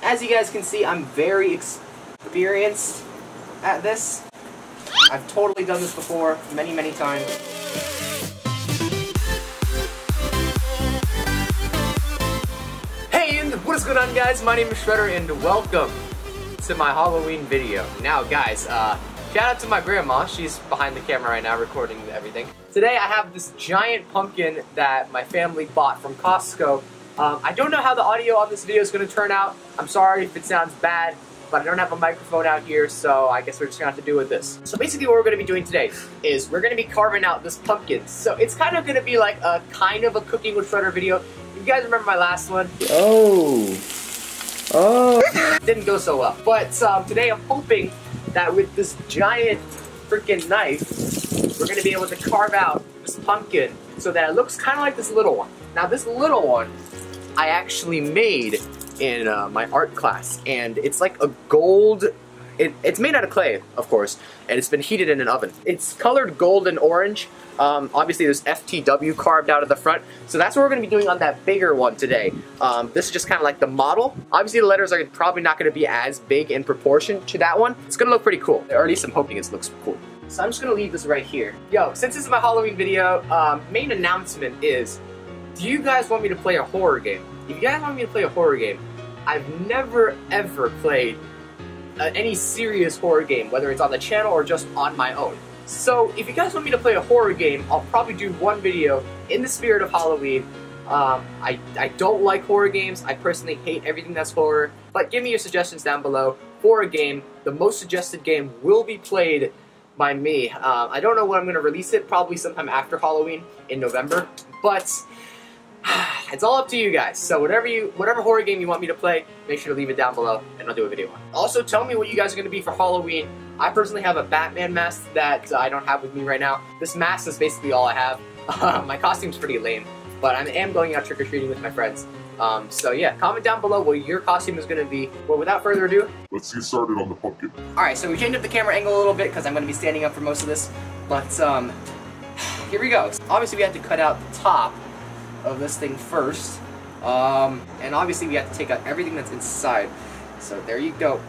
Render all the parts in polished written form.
As you guys can see, I'm very experienced at this. I've totally done this before, many, many times. Hey, and what is going on, guys? My name is Shredder, and welcome to my Halloween video. Now, guys, shout out to my grandma. She's behind the camera right now recording everything. Today, I have this giant pumpkin that my family bought from Costco. I don't know how the audio on this video is going to turn out. I'm sorry if it sounds bad, but I don't have a microphone out here, so I guess we're just going to have to deal with this. So basically what we're going to be doing today is we're going to be carving out this pumpkin. So it's kind of going to be like a kind of a cooking with Shredder video. You guys remember my last one? Oh. Didn't go so well. But today I'm hoping that with this giant freaking knife, we're going to be able to carve out this pumpkin so that it looks kind of like this little one. Now this little one, I actually made in my art class, and it's like a gold, it's made out of clay, of course, and it's been heated in an oven. It's colored gold and orange. Obviously there's FTW carved out of the front, so that's what we're going to be doing on that bigger one today. This is just kind of like the model. Obviously the letters are probably not going to be as big in proportion to that one. It's going to look pretty cool, or at least I'm hoping it looks cool. So I'm just going to leave this right here. Yo, since this is my Halloween video, main announcement is, do you guys want me to play a horror game? If you guys want me to play a horror game, I've never ever played any serious horror game, whether it's on the channel or just on my own. So if you guys want me to play a horror game, I'll probably do one video in the spirit of Halloween. I don't like horror games. I personally hate everything that's horror. But give me your suggestions down below for a game. The most suggested game will be played by me. I don't know when I'm going to release it, probably sometime after Halloween in November. But it's all up to you guys. So whatever horror game you want me to play, make sure to leave it down below and I'll do a video on it. Also, tell me what you guys are going to be for Halloween. I personally have a Batman mask that I don't have with me right now. This mask is basically all I have. My costume's pretty lame, but I am going out trick-or-treating with my friends. So yeah, comment down below what your costume is going to be. But without further ado, let's get started on the pumpkin. Alright, so we changed up the camera angle a little bit because I'm going to be standing up for most of this. But here we go. Obviously we have to cut out the top of this thing first, and obviously we have to take out everything that's inside. So there you go.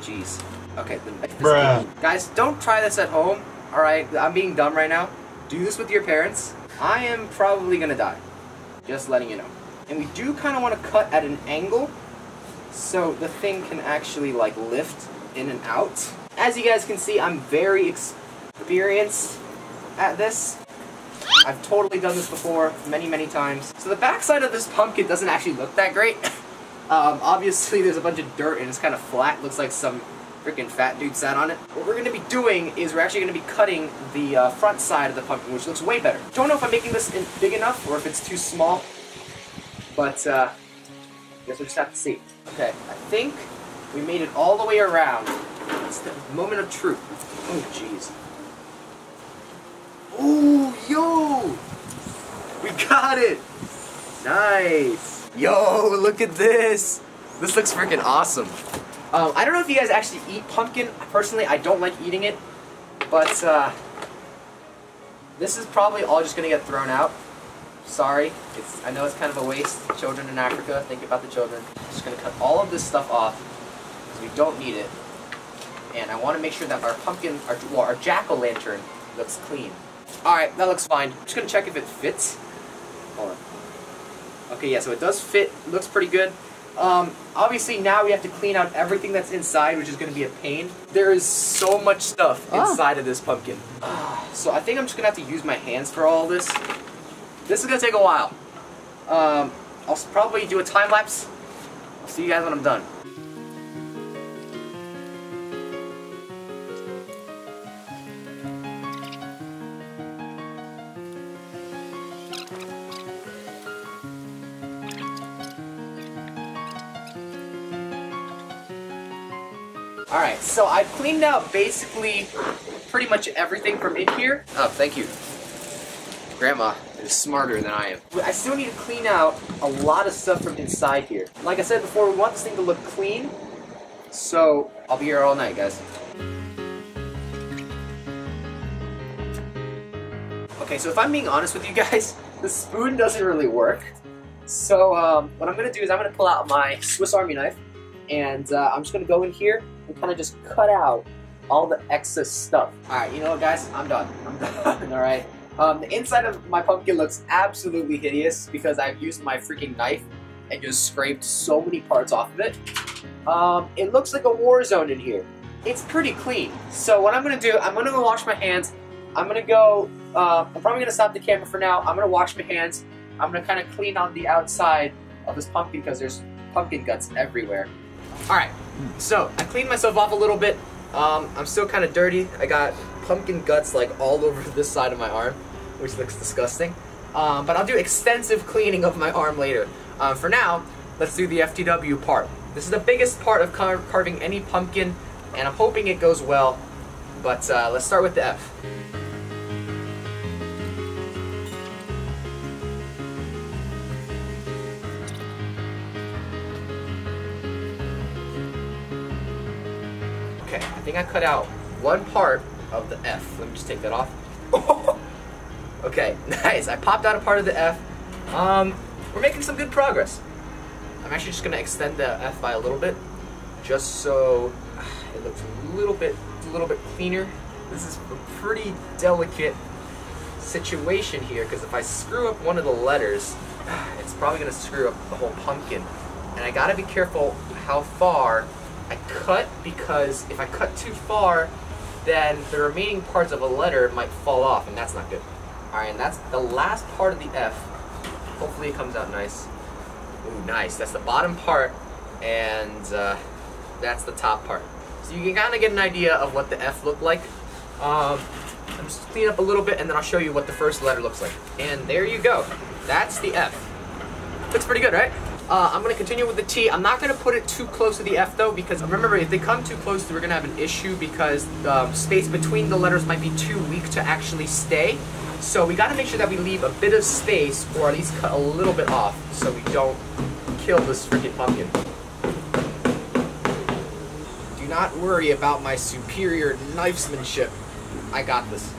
Jeez. Okay, then guys, don't try this at home. All right, I'm being dumb right now. Do this with your parents. I am probably gonna die. Just letting you know. And we do kind of want to cut at an angle so the thing can actually like lift in and out. As you guys can see, I'm very experienced at this. I've totally done this before, many, many times. So the backside of this pumpkin doesn't actually look that great. Obviously there's a bunch of dirt and it's kind of flat. Looks like some freaking fat dude sat on it. What we're going to be doing is we're actually going to be cutting the front side of the pumpkin, which looks way better. Don't know if I'm making this big enough or if it's too small, but I guess we'll just have to see. Okay, I think we made it all the way around. It's the moment of truth. Oh, jeez. Ooh, yo! We got it! Nice! Yo, look at this! This looks freaking awesome. I don't know if you guys actually eat pumpkin. Personally, I don't like eating it. But, this is probably all just gonna get thrown out. Sorry. I know it's kind of a waste. Children in Africa, think about the children. Just gonna cut all of this stuff off, because we don't need it. And I want to make sure that our pumpkin, our jack-o'-lantern looks clean. Alright, that looks fine. I'm just going to check if it fits. Hold on. Okay, yeah, so it does fit. Looks pretty good. Obviously, now we have to clean out everything that's inside, which is going to be a pain. There is so much stuff inside of this pumpkin. So I think I'm just going to have to use my hands for all this. This is going to take a while. I'll probably do a time-lapse. I'll see you guys when I'm done. Alright, so I've cleaned out basically pretty much everything from in here. Oh, thank you. Grandma is smarter than I am. I still need to clean out a lot of stuff from inside here. Like I said before, we want this thing to look clean, so I'll be here all night, guys. Okay, so if I'm being honest with you guys, the spoon doesn't really work. So what I'm going to do is I'm going to pull out my Swiss Army knife, And I'm just gonna go in here and kind of just cut out all the excess stuff. Alright, you know what guys? I'm done. I'm done, alright? The inside of my pumpkin looks absolutely hideous because I've used my freaking knife and just scraped so many parts off of it. It looks like a war zone in here. It's pretty clean. So what I'm gonna do, I'm gonna go wash my hands. I'm gonna go, I'm probably gonna stop the camera for now. I'm gonna wash my hands. I'm gonna kind of clean on the outside of this pumpkin because there's pumpkin guts everywhere. Alright, so I cleaned myself off a little bit. I'm still kind of dirty. I got pumpkin guts like all over this side of my arm, which looks disgusting. But I'll do extensive cleaning of my arm later. For now, let's do the FTW part. This is the biggest part of carving any pumpkin, and I'm hoping it goes well. But let's start with the F. Okay, I think I cut out one part of the F. Let me just take that off. Okay, nice. I popped out a part of the F. We're making some good progress. I'm actually just gonna extend the F by a little bit, just so it looks a little bit cleaner. This is a pretty delicate situation here because if I screw up one of the letters, it's probably gonna screw up the whole pumpkin. And I gotta be careful how far I cut, because if I cut too far, then the remaining parts of a letter might fall off, and that's not good. Alright, and that's the last part of the F. Hopefully it comes out nice. Ooh, nice. That's the bottom part, and that's the top part. So you can kind of get an idea of what the F looked like. I'm just clean up a little bit, and then I'll show you what the first letter looks like. And there you go. That's the F. Looks pretty good, right? I'm going to continue with the T. I'm not going to put it too close to the F though, because remember, if they come too close, we're going to have an issue because the space between the letters might be too weak to actually stay. So we got to make sure that we leave a bit of space, or at least cut a little bit off, so we don't kill this freaking pumpkin. Do not worry about my superior knifesmanship. I got this.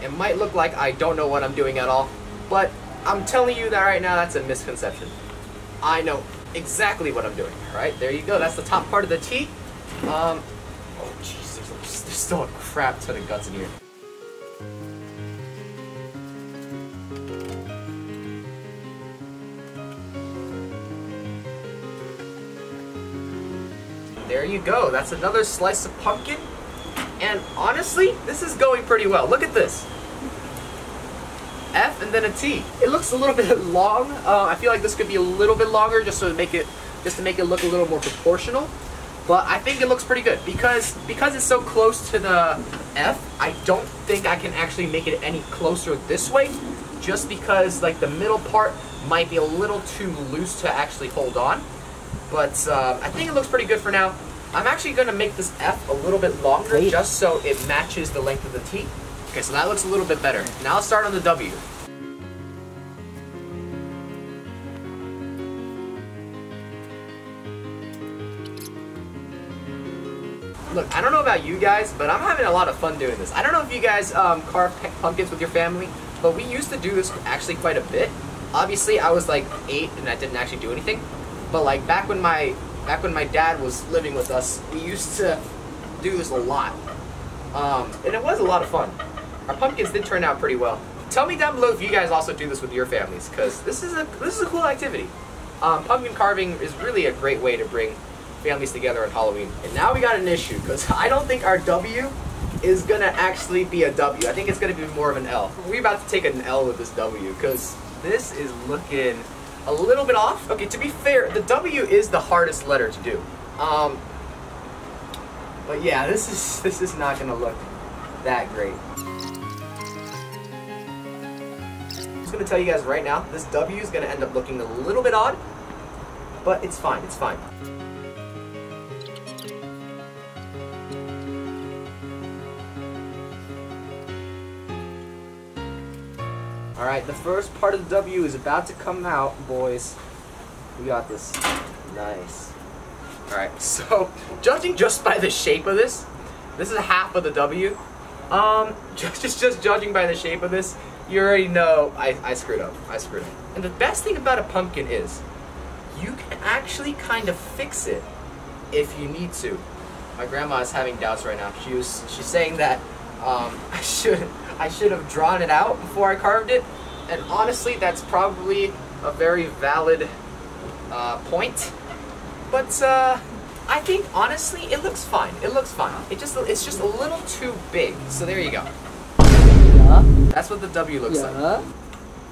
It might look like I don't know what I'm doing at all, but I'm telling you that right now, that's a misconception. I know exactly what I'm doing. All right, there you go. That's the top part of the T. Oh jeez, there's still a crap ton of guts in here. There you go. That's another slice of pumpkin. And honestly, this is going pretty well. Look at this. F and then a T. It looks a little bit long. I feel like this could be a little bit longer just to make it look a little more proportional. But I think it looks pretty good because it's so close to the F. I don't think I can actually make it any closer this way, just because like the middle part might be a little too loose to actually hold on. But I think it looks pretty good for now. I'm actually going to make this F a little bit longer just so it matches the length of the T. Okay, so that looks a little bit better. Now let's start on the W. Look, I don't know about you guys, but I'm having a lot of fun doing this. I don't know if you guys carve pumpkins with your family, but we used to do this actually quite a bit. Obviously, I was like 8 and I didn't actually do anything. But like back when my dad was living with us, we used to do this a lot, and it was a lot of fun. Our pumpkins did turn out pretty well. Tell me down below if you guys also do this with your families, because this is a cool activity. Pumpkin carving is really a great way to bring families together on Halloween. And now we got an issue, because I don't think our W is gonna actually be a W. I think it's gonna be more of an L. We're about to take an L with this W, because this is looking a little bit off. Okay, to be fair, the W is the hardest letter to do. But yeah, this is not gonna look that great. I'm just gonna tell you guys right now, this W is gonna end up looking a little bit odd, but it's fine, it's fine. Alright, the first part of the W is about to come out, boys. We got this. Nice. Alright, so, judging just by the shape of this is half of the W. Just judging by the shape of this, you already know I screwed up. I screwed up. And the best thing about a pumpkin is, you can actually kind of fix it if you need to. My grandma is having doubts right now. She's saying that I should have drawn it out before I carved it, and honestly, that's probably a very valid point. But I think honestly, it looks fine. It looks fine. It's just a little too big. So there you go. Yeah. That's what the W looks like.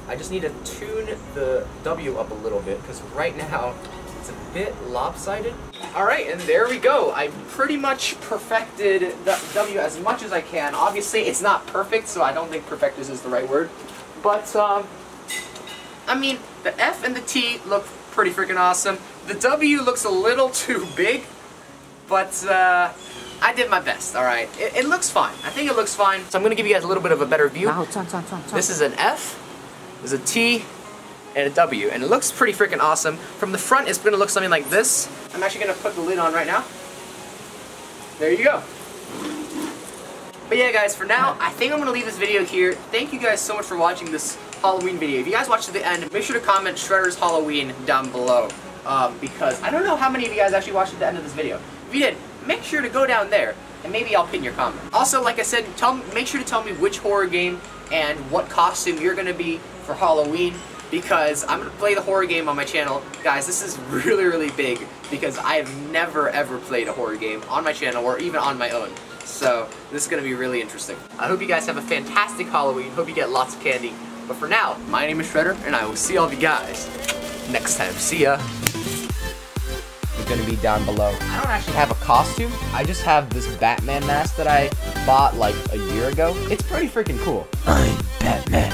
I just need to tune the W up a little bit because right now it's a bit lopsided. Alright, and there we go. I pretty much perfected the W as much as I can. Obviously, it's not perfect, so I don't think perfected is the right word. But, I mean, the F and the T look pretty freaking awesome. The W looks a little too big, but I did my best, alright? It looks fine. I think it looks fine. So I'm going to give you guys a little bit of a better view. This is an F, there's a T, and a W, and it looks pretty freaking awesome. From the front, it's going to look something like this. I'm actually going to put the lid on right now. There you go. But yeah, guys, for now, I think I'm going to leave this video here. Thank you guys so much for watching this Halloween video. If you guys watched to the end, make sure to comment Shredder's Halloween down below. Because I don't know how many of you guys actually watched at the end of this video. If you did, make sure to go down there, and maybe I'll pin your comment. Also, like I said, make sure to tell me which horror game and what costume you're going to be for Halloween, because I'm going to play the horror game on my channel. Guys, this is really, really big, because I have never, ever played a horror game on my channel, or even on my own. So, this is going to be really interesting. I hope you guys have a fantastic Halloween. Hope you get lots of candy. But for now, my name is Shredder, and I will see all of you guys next time. See ya! It's going to be down below. I don't actually have a costume. I just have this Batman mask that I bought like a year ago. It's pretty freaking cool. I'm Batman.